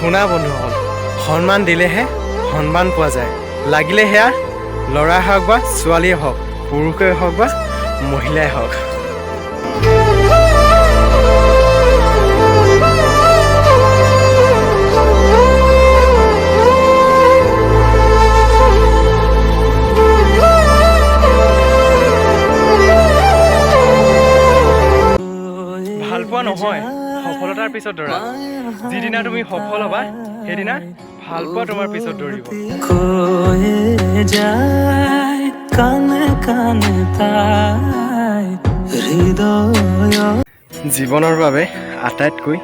শুনা বন্ধুসকল, সন্মান দিলেহে সন্মান পোৱা যায়। লাগিলে সেয়া ল'ৰাই হওক বা ছোৱালীয়ে হওক, পুৰুষেই হওক বা মহিলাই হওক। ভাল পোৱা নহয়, সফলতাৰ পিছত দৌৰা। যিদিনা তুমি সফল হ'বা সেইদিনা ভাল পোৱা তোমাৰ পিছত দৌৰিব। জীৱনৰ বাবে আটাইতকৈ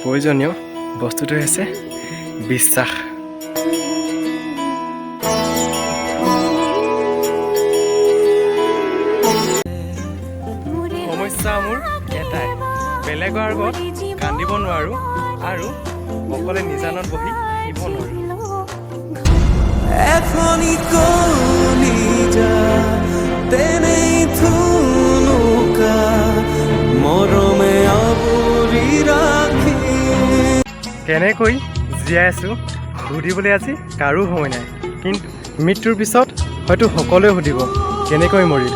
প্ৰয়োজনীয় বস্তুটো হৈছে বিশ্বাস। সমস্যা মোৰ এটাই, বেলেগৰ আগত কান্দিব নোৱাৰোঁ আৰু অকলে নিজানত বহি শিকিব নোৱাৰোঁ। কেনেকৈ জীয়াই আছোঁ সুধিবলৈ আজি কাৰো সময় নাই, কিন্তু মৃত্যুৰ পিছত হয়তো সকলোৱে সুধিব কেনেকৈ মৰিল।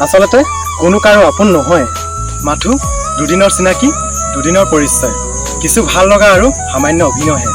আচলতে কোনো কাৰো আপোন নহয়, মাথো দুদিনৰ চিনাকি, দুদিনৰ পৰিচয়, কিছু ভাল লগা আৰু সামান্য অভিনয়হে।